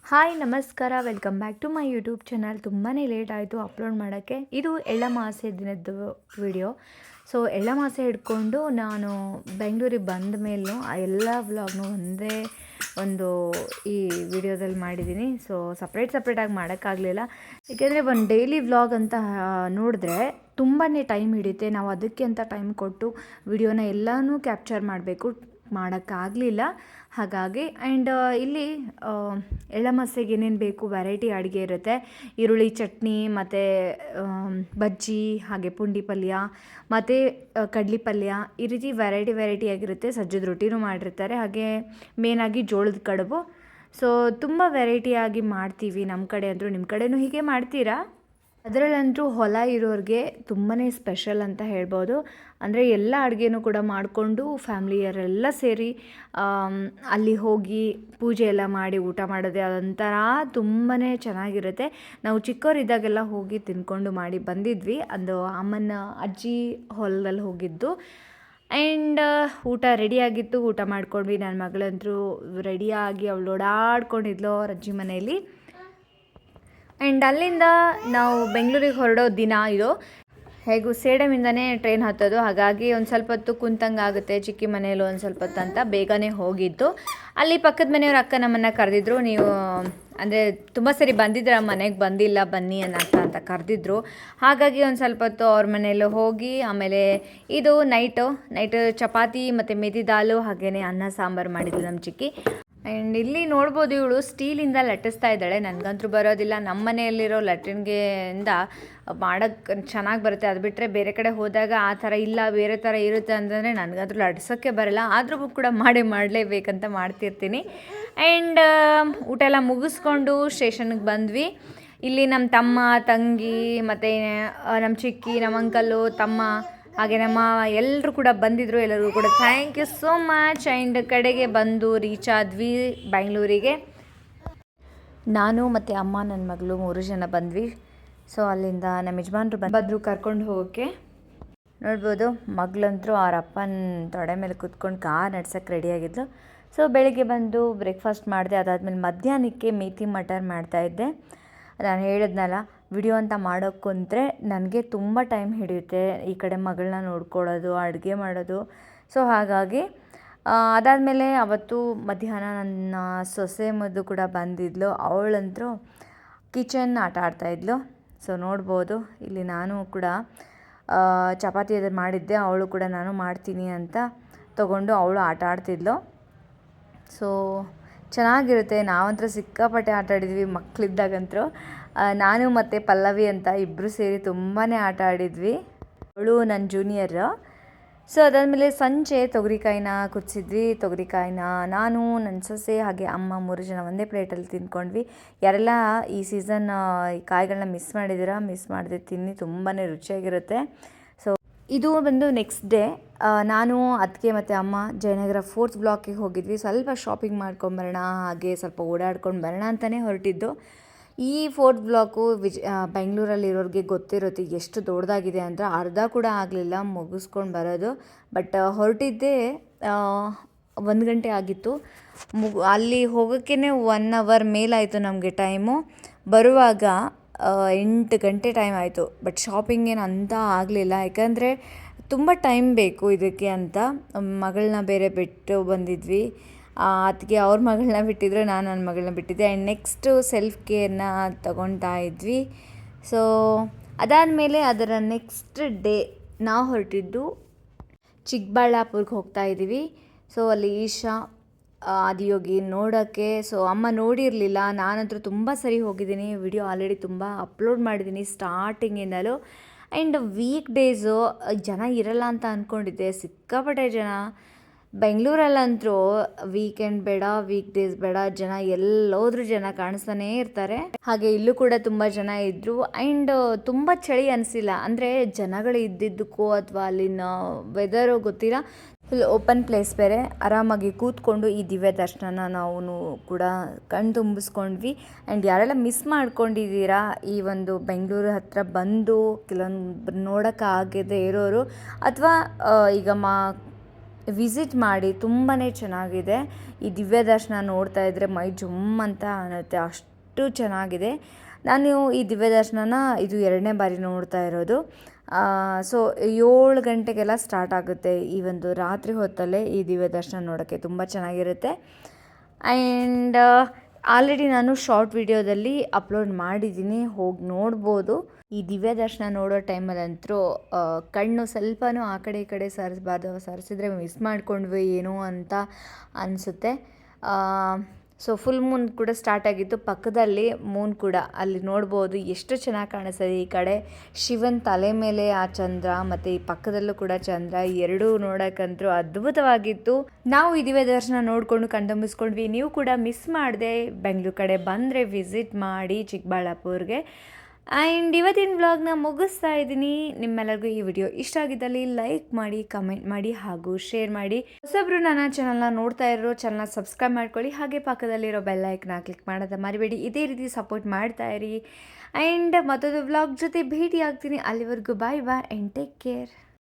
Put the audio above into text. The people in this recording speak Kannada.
ಹಾಯ್ ನಮಸ್ಕಾರ, welcome back to my YouTube channel. ತುಂಬಾ ಲೇಟ್ ಆಯಿತು ಅಪ್ಲೋಡ್ ಮಾಡೋಕ್ಕೆ. ಇದು ಎಳ್ಳಮಾವಾಸ್ಯೆ ದಿನದ್ದು ವಿಡಿಯೋ. ಸೊ ಎಳ್ಳಮಾವಾಸ್ಯೆ ಹಿಡ್ಕೊಂಡು ನಾನು ಬೆಂಗಳೂರಿಗೆ ಬಂದ ಮೇಲೂ ಆ ಎಲ್ಲ ವ್ಲಾಗ್ನು ಒಂದೇ ಒಂದು ಈ ವಿಡಿಯೋದಲ್ಲಿ ಮಾಡಿದ್ದೀನಿ. ಸೊ ಸಪ್ರೇಟಾಗಿ ಮಾಡೋಕ್ಕಾಗಲಿಲ್ಲ, ಏಕೆಂದರೆ ಒಂದು ಡೈಲಿ ವ್ಲಾಗ್ ಅಂತ ನೋಡಿದ್ರೆ ತುಂಬಾ ಟೈಮ್ ಹಿಡಿಯುತ್ತೆ. ನಾವು ಅದಕ್ಕೆ ಅಂತ ಟೈಮ್ ಕೊಟ್ಟು ವಿಡಿಯೋನ ಎಲ್ಲನೂ ಕ್ಯಾಪ್ಚರ್ ಮಾಡೋಕ್ಕಾಗಲಿಲ್ಲ. ಹಾಗಾಗಿ ಆ್ಯಂಡ್ ಇಲ್ಲಿ ಎಳ್ಳಮಾವಾಸ್ಯೆಗೆ ಏನೇನು ಬೇಕು ವೆರೈಟಿ ಅಡುಗೆ ಇರುತ್ತೆ. ಈರುಳ್ಳಿ ಚಟ್ನಿ ಮತ್ತು ಬಜ್ಜಿ, ಹಾಗೆ ಪುಂಡಿ ಪಲ್ಯ ಮತ್ತು ಕಡ್ಲಿ ಪಲ್ಯ, ಈ ರೀತಿ ವೆರೈಟಿಯಾಗಿರುತ್ತೆ. ಸಜ್ಜದ ರೊಟ್ಟಿನೂ ಮಾಡಿರ್ತಾರೆ, ಹಾಗೆ ಮೇನಾಗಿ ಜೋಳದ ಕಡುಬು. ಸೊ ತುಂಬ ವೆರೈಟಿಯಾಗಿ ಮಾಡ್ತೀವಿ ನಮ್ಮ ಕಡೆ ಅಂದರೂ. ನಿಮ್ಮ ಕಡೆಯೂ ಹೀಗೆ ಮಾಡ್ತೀರಾ? ಅದರಲ್ಲಂತೂ ಹೊಲ ಇರೋರಿಗೆ ತುಂಬಾ ಸ್ಪೆಷಲ್ ಅಂತ ಹೇಳ್ಬೋದು. ಅಂದರೆ ಎಲ್ಲ ಅಡುಗೆನೂ ಕೂಡ ಮಾಡಿಕೊಂಡು ಫ್ಯಾಮ್ಲಿಯವರೆಲ್ಲ ಸೇರಿ ಅಲ್ಲಿ ಹೋಗಿ ಪೂಜೆ ಎಲ್ಲ ಮಾಡಿ ಊಟ ಮಾಡೋದೇ ಅದೊಂಥರ ತುಂಬಾ ಚೆನ್ನಾಗಿರುತ್ತೆ. ನಾವು ಚಿಕ್ಕವರಿದ್ದಾಗೆಲ್ಲ ಹೋಗಿ ತಿಂದ್ಕೊಂಡು ಮಾಡಿ ಬಂದಿದ್ವಿ. ಅದು ಅಮ್ಮನ ಅಜ್ಜಿ ಹೊಲದಲ್ಲಿ ಹೋಗಿದ್ದು. ಆ್ಯಂಡ್ ಊಟ ರೆಡಿಯಾಗಿತ್ತು, ಊಟ ಮಾಡ್ಕೊಂಡ್ವಿ. ನನ್ನ ಮಗಳಂತೂ ರೆಡಿಯಾಗಿ ಅವಳು ಓಡಾಡ್ಕೊಂಡಿದ್ಲು ಅವ್ರ ಅಜ್ಜಿ ಮನೆಯಲ್ಲಿ. ಆ್ಯಂಡ್ ಅಲ್ಲಿಂದ ನಾವು ಬೆಂಗಳೂರಿಗೆ ಹೊರಡೋ ದಿನ ಇದು. ಹೇಗೂ ಸೇಡಮಿಂದನೇ ಟ್ರೈನ್ ಹತ್ತೋದು, ಹಾಗಾಗಿ ಒಂದು ಸ್ವಲ್ಪ ಹೊತ್ತು ಕುಂತಂಗೆ ಆಗುತ್ತೆ ಚಿಕ್ಕಿ ಮನೆಯಲ್ಲೂ ಒಂದು ಸ್ವಲ್ಪ ಹೊತ್ತು ಅಂತ ಬೇಗನೆ ಹೋಗಿದ್ದು. ಅಲ್ಲಿ ಪಕ್ಕದ ಮನೆಯವ್ರ ಅಕ್ಕ ನಮ್ಮನ್ನು ಕರೆದಿದ್ರು. ನೀವು ಅಂದರೆ ತುಂಬ ಸರಿ ಬಂದಿದ್ರೆ ಮನೆಗೆ ಬಂದಿಲ್ಲ ಬನ್ನಿ ಅಂತ ಕರೆದಿದ್ರು. ಹಾಗಾಗಿ ಒಂದು ಸ್ವಲ್ಪ ಹೊತ್ತು ಅವ್ರ ಮನೆಯಲ್ಲೂ ಹೋಗಿ ಆಮೇಲೆ ಇದು ನೈಟು ಚಪಾತಿ ಮತ್ತು ಮೆದಿ ದಾಲು ಹಾಗೆಯೇ ಅನ್ನ ಸಾಂಬಾರು ಮಾಡಿದ್ಲು ನಮ್ಮ ಚಿಕ್ಕಿ. ಆ್ಯಂಡ್ ಇಲ್ಲಿ ನೋಡ್ಬೋದು, ಇವಳು ಸ್ಟೀಲಿಂದ ಲಟ್ಟಿಸ್ತಾ ಇದ್ದಾಳೆ. ನನಗಂತೂ ಬರೋದಿಲ್ಲ. ನಮ್ಮ ಮನೆಯಲ್ಲಿರೋ ಲಟ್ಟಿಗೆಯಿಂದ ಮಾಡೋಕ್ಕೆ ಚೆನ್ನಾಗಿ ಬರುತ್ತೆ. ಅದು ಬಿಟ್ಟರೆ ಬೇರೆ ಕಡೆ ಹೋದಾಗ ಆ ಥರ ಇಲ್ಲ, ಬೇರೆ ಥರ ಇರುತ್ತೆ ಅಂತಂದರೆ ನನಗಂತೂ ಲಟ್ಸೋಕ್ಕೆ ಬರೋಲ್ಲ. ಆದರೂ ಕೂಡ ಮಾಡಲೇಬೇಕಂತ ಮಾಡ್ತಿರ್ತೀನಿ. ಆ್ಯಂಡ್ ಊಟ ಎಲ್ಲ ಮುಗಿಸ್ಕೊಂಡು ಸ್ಟೇಷನ್ಗೆ ಬಂದ್ವಿ. ಇಲ್ಲಿ ನಮ್ಮ ತಮ್ಮ, ತಂಗಿ ಮತ್ತು ನಮ್ಮ ಚಿಕ್ಕಿ, ನಮ್ಮ ಅಂಕಲ್ಲು, ತಮ್ಮ ಹಾಗೆ ನಮ್ಮ ಎಲ್ಲರೂ ಕೂಡ ಬಂದಿದ್ದರು. ಎಲ್ಲರಿಗೂ ಕೂಡ thank you so much. And ಕಡೆಗೆ ಬಂದು ರೀಚ್ ಆದ್ವಿ ಬೆಂಗಳೂರಿಗೆ. ನಾನು ಮತ್ತು ಅಮ್ಮ, ನನ್ನ ಮಗಳು 3 ಜನ ಬಂದ್ವಿ. ಸೊ ಅಲ್ಲಿಂದ ನಮ್ಮ ಯಜಮಾನ್ರು ಬಂದರು ಕರ್ಕೊಂಡು ಹೋಗೋಕ್ಕೆ. ನೋಡ್ಬೋದು, ಮಗಳಂತರೂ ಅವ್ರ ಅಪ್ಪನ ತೊಡೆ ಮೇಲೆ ಕೂತ್ಕೊಂಡು ಕಾರ್ ನಡ್ಸೋಕ್ಕೆ ರೆಡಿಯಾಗಿದ್ಲು. ಸೊ ಬೆಳಿಗ್ಗೆ ಬಂದು ಬ್ರೇಕ್ಫಾಸ್ಟ್ ಮಾಡಿದೆ. ಅದಾದಮೇಲೆ ಮಧ್ಯಾಹ್ನಕ್ಕೆ ಮೇಥಿ ಮಟರ್ ಮಾಡ್ತಾಯಿದ್ದೆ. ನಾನು ಹೇಳಿದ್ನಲ್ಲ, ವಿಡಿಯೋ ಅಂತ ಮಾಡೋಕ್ಕಂದರೆ ನನಗೆ ತುಂಬ ಟೈಮ್ ಹಿಡಿಯುತ್ತೆ. ಈ ಕಡೆ ಮಗಳನ್ನ ನೋಡ್ಕೊಳ್ಳೋದು, ಅಡುಗೆ ಮಾಡೋದು. ಸೊ ಹಾಗಾಗಿ ಅದಾದಮೇಲೆ ಅವತ್ತು ಮಧ್ಯಾಹ್ನ ನನ್ನ ಸೊಸೆ ಮದ್ದು ಕೂಡ ಬಂದಿದ್ಲು. ಅವಳಂತೂ ಕಿಚನ್ ಆಟ ಆಡ್ತಾಯಿದ್ಲು. ಸೊ ನೋಡ್ಬೋದು, ಇಲ್ಲಿ ನಾನು ಕೂಡ ಚಪಾತಿ ಅದನ್ನು ಮಾಡಿದ್ದೆ. ಅವಳು ಕೂಡ ನಾನು ಮಾಡ್ತೀನಿ ಅಂತ ತಗೊಂಡು ಅವಳು ಆಟ ಆಡ್ತಿದ್ಲು. ಸೊ ಚೆನ್ನಾಗಿರುತ್ತೆ. ನಾವಂತೂ ಸಿಕ್ಕಾಪಟ್ಟೆ ಆಟ ಆಡಿದ್ವಿ ಮಕ್ಕಳಿದ್ದಾಗಂತೂ. ನಾನು ಮತ್ತು ಪಲ್ಲವಿ ಅಂತ ಇಬ್ಬರು ಸೇರಿ ತುಂಬಾ ಆಟ ಆಡಿದ್ವಿ. ಅವಳು ನನ್ನ ಜೂನಿಯರ್. ಸೊ ಅದಾದಮೇಲೆ ಸಂಜೆ ತೊಗರಿಕಾಯಿನ ಕುದಿಸಿದ್ವಿ. ತೊಗರಿಕಾಯಿನ ನಾನು, ನನ್ನ ಸೊಸೆ ಹಾಗೆ ಅಮ್ಮ 3 ಜನ ಒಂದೇ ಪ್ಲೇಟಲ್ಲಿ ತಿಂದ್ಕೊಂಡ್ವಿ. ಯಾರೆಲ್ಲ ಈ ಸೀಸನ್ ಈ ಕಾಯಿಗಳನ್ನ ಮಿಸ್ ಮಾಡದೆ ತಿನ್ನಿ, ತುಂಬಾ ರುಚಿಯಾಗಿರುತ್ತೆ. ಸೊ ಇದು ಬಂದು ನೆಕ್ಸ್ಟ್ ಡೇ ನಾನು ಅತ್ತಿಗೆ ಮತ್ತು ಅಮ್ಮ ಜಯನಗರ 4th ಬ್ಲಾಕಿಗೆ ಹೋಗಿದ್ವಿ. ಸ್ವಲ್ಪ ಶಾಪಿಂಗ್ ಮಾಡ್ಕೊಂಬರೋಣ, ಹಾಗೆ ಸ್ವಲ್ಪ ಓಡಾಡ್ಕೊಂಡು ಬರೋಣ ಅಂತಲೇ ಹೊರಟಿದ್ದು. ಈ 4th ಬ್ಲಾಕು ಬೆಂಗಳೂರಲ್ಲಿರೋರಿಗೆ ಗೊತ್ತಿರುತ್ತೆ ಎಷ್ಟು ದೊಡ್ಡದಾಗಿದೆ ಅಂತ. ಅರ್ಧ ಕೂಡ ಆಗಲಿಲ್ಲ ಮುಗಿಸ್ಕೊಂಡು ಬರೋದು. ಬಟ್ ಹೊರಟಿದ್ದೇ 1 ಗಂಟೆ ಆಗಿತ್ತು. ಅಲ್ಲಿ ಹೋಗೋಕ್ಕೇ 1 ಅವರ್ ಮೇಲಾಯಿತು ನಮಗೆ ಟೈಮು. ಬರುವಾಗ 8 ಗಂಟೆ ಟೈಮ್ ಆಯಿತು. ಬಟ್ ಶಾಪಿಂಗ್ ಏನು ಅಂತ ಆಗಲಿಲ್ಲ, ಯಾಕಂದರೆ ತುಂಬ ಟೈಮ್ ಬೇಕು ಇದಕ್ಕೆ ಅಂತ. ಮಗಳನ್ನ ಬೇರೆ ಬಿಟ್ಟು ಬಂದಿದ್ವಿ. ಅದಕ್ಕೆ ಅವ್ರ ಮಗಳನ್ನ ಬಿಟ್ಟಿದ್ರು, ನಾನು ನನ್ನ ಮಗಳನ್ನ ಬಿಟ್ಟಿದ್ದೆ. ಆ್ಯಂಡ್ ನೆಕ್ಸ್ಟು ಸೆಲ್ಫ್ ಕೇರ್ನ ತಗೊತಾ ಇದ್ವಿ. ಸೊ ಅದಾದಮೇಲೆ ಅದರ ನೆಕ್ಸ್ಟ್ ಡೇ ನಾವು ಹೊರಟಿದ್ದು ಚಿಕ್ಕಬಳ್ಳಾಪುರಕ್ಕೆ ಹೋಗ್ತಾ ಇದ್ದೀವಿ. ಸೊ ಅಲ್ಲಿ ಈಶಾ ಆದಿಯೋಗಿ ನೋಡೋಕ್ಕೆ. ಸೊ ಅಮ್ಮ ನೋಡಿರಲಿಲ್ಲ, ನಾನಂತೂ ತುಂಬ ಸರಿ ಹೋಗಿದ್ದೀನಿ. ವಿಡಿಯೋ ಆಲ್ರೆಡಿ ತುಂಬ ಅಪ್ಲೋಡ್ ಮಾಡಿದ್ದೀನಿ ಸ್ಟಾರ್ಟಿಂಗಿಂದಲೂ. ಆ್ಯಂಡ್ ವೀಕ್ ಡೇಸು ಜನ ಇರಲ್ಲ ಅಂತ ಅಂದ್ಕೊಂಡಿದ್ದೆ. ಸಿಕ್ಕಾಪಟ್ಟೆ ಜನ. ಬೆಂಗಳೂರಲ್ಲಂತೂ ವೀಕೆಂಡ್ ಬೇಡ, ವೀಕ್ ಡೇಸ್ ಬೇಡ, ಜನ ಎಲ್ಲೋದ್ರೂ ಜನ ಕಾಣಿಸ್ತಾನೇ ಇರ್ತಾರೆ. ಹಾಗೆ ಇಲ್ಲೂ ಕೂಡ ತುಂಬ ಜನ ಇದ್ದರು. ಆ್ಯಂಡ್ ತುಂಬ ಚಳಿ ಅನಿಸಿಲ್ಲ. ಅಂದರೆ ಜನಗಳು ಇದ್ದಿದ್ದಕ್ಕೋ ಅಥವಾ ಅಲ್ಲಿನ ವೆದರು ಗೊತ್ತಿಲ್ಲ. ಫುಲ್ ಓಪನ್ ಪ್ಲೇಸ್ ಬೇರೆ. ಆರಾಮಾಗಿ ಕೂತ್ಕೊಂಡು ಈ ದಿವ್ಯ ದರ್ಶನ ನಾವು ಕೂಡ ಕಣ್ಣು ತುಂಬಿಸ್ಕೊಂಡ್ವಿ. ಆ್ಯಂಡ್ ಯಾರೆಲ್ಲ ಮಿಸ್ ಮಾಡ್ಕೊಂಡಿದ್ದೀರಾ ಈ ಒಂದು ಬೆಂಗಳೂರು ಹತ್ತಿರ ಬಂದು ಕೆಲವೊಂದು ನೋಡೋಕ್ಕಾಗದೇ ಇರೋರು, ಅಥವಾ ಈಗ ವಿಸಿಟ್ ಮಾಡಿ. ತುಂಬಾ ಚೆನ್ನಾಗಿದೆ. ಈ ದಿವ್ಯ ದರ್ಶನ ನೋಡ್ತಾ ಇದ್ದರೆ ಮೈ ಜುಮ್ ಅಂತ ಅನ್ನುತ್ತೆ, ಅಷ್ಟು ಚೆನ್ನಾಗಿದೆ. ನಾನು ಈ ದಿವ್ಯ ದರ್ಶನನ ಇದು 2ನೇ ಬಾರಿ ನೋಡ್ತಾ ಇರೋದು. ಸೊ 7 ಗಂಟೆಗೆಲ್ಲ ಸ್ಟಾರ್ಟ್ ಆಗುತ್ತೆ ಈ ಒಂದು ರಾತ್ರಿ ಹೊತ್ತಲ್ಲೇ ಈ ದಿವ್ಯ ದರ್ಶನ ನೋಡೋಕ್ಕೆ ತುಂಬ ಚೆನ್ನಾಗಿರುತ್ತೆ. ಆ್ಯಂಡ್ ಆಲ್ರೆಡಿ ನಾನು ಶಾರ್ಟ್ ವಿಡಿಯೋದಲ್ಲಿ ಅಪ್ಲೋಡ್ ಮಾಡಿದ್ದೀನಿ, ಹೋಗಿ ನೋಡ್ಬೋದು. ಈ ದಿವ್ಯ ದರ್ಶನ ನೋಡೋ ಟೈಮಲ್ಲಂತೂ ಕಣ್ಣು ಸ್ವಲ್ಪನೂ ಆ ಕಡೆ ಈ ಕಡೆ ಸರಿಸ್ಬಾರ್ದು, ಸರಿಸಿದ್ರೆ ಮಿಸ್ ಮಾಡ್ಕೊಂಡ್ವಿ ಏನೋ ಅಂತ ಅನಿಸುತ್ತೆ. ಸೊ ಫುಲ್ ಮೂನ್ ಕೂಡ ಸ್ಟಾರ್ಟ್ ಆಗಿತ್ತು, ಪಕ್ಕದಲ್ಲಿ ಮೂನ್ ಕೂಡ ಅಲ್ಲಿ ನೋಡ್ಬೋದು, ಎಷ್ಟು ಚೆನ್ನಾಗಿ ಕಾಣಿಸ್ತದೆ. ಈ ಕಡೆ ಶಿವನ ತಲೆ ಮೇಲೆ ಆ ಚಂದ್ರ ಮತ್ತು ಈ ಪಕ್ಕದಲ್ಲೂ ಕೂಡ ಚಂದ್ರ, ಎರಡೂ ನೋಡೋಕ್ಕಂತೂ ಅದ್ಭುತವಾಗಿತ್ತು. ನಾವು ಈ ದಿವ್ಯ ದರ್ಶನ ನೋಡಿಕೊಂಡು ಕಣ್ತುಂಬಿಸ್ಕೊಂಡ್ವಿ. ನೀವು ಕೂಡ ಮಿಸ್ ಮಾಡದೆ ಬೆಂಗಳೂರು ಕಡೆ ಬಂದರೆ ವಿಸಿಟ್ ಮಾಡಿ ಚಿಕ್ಕಬಳ್ಳಾಪುರ್ಗೆ. ಆ್ಯಂಡ್ ಇವತ್ತಿನ ವ್ಲಾಗ್ನ ಮುಗಿಸ್ತಾ ಇದ್ದೀನಿ. ನಿಮ್ಮೆಲ್ಲರಿಗೂ ಈ ವಿಡಿಯೋ ಇಷ್ಟ ಆಗಿದ್ದಲ್ಲಿ ಲೈಕ್ ಮಾಡಿ, ಕಮೆಂಟ್ ಮಾಡಿ ಹಾಗೂ ಶೇರ್ ಮಾಡಿ. ಹೊಸಬ್ರು ನನ್ನ ಚಾನಲ್ನ ನೋಡ್ತಾ ಇರೋ ಚಾನಲ್ನ ಸಬ್ಸ್ಕ್ರೈಬ್ ಮಾಡ್ಕೊಳ್ಳಿ, ಹಾಗೆ ಪಕ್ಕದಲ್ಲಿರೋ ಬೆಲ್ ಐಕನ್ನ ಕ್ಲಿಕ್ ಮಾಡೋದು ಮರಿಬೇಡಿ. ಇದೇ ರೀತಿ ಸಪೋರ್ಟ್ ಮಾಡ್ತಾ ಇರಿ. ಆ್ಯಂಡ್ ಮತ್ತೊಂದು ವ್ಲಾಗ್ ಜೊತೆ ಭೇಟಿ ಆಗ್ತೀನಿ. ಅಲ್ಲಿವರೆಗೂ ಬಾಯ್ ಬಾಯ್ ಆ್ಯಂಡ್ ಟೇಕ್ ಕೇರ್.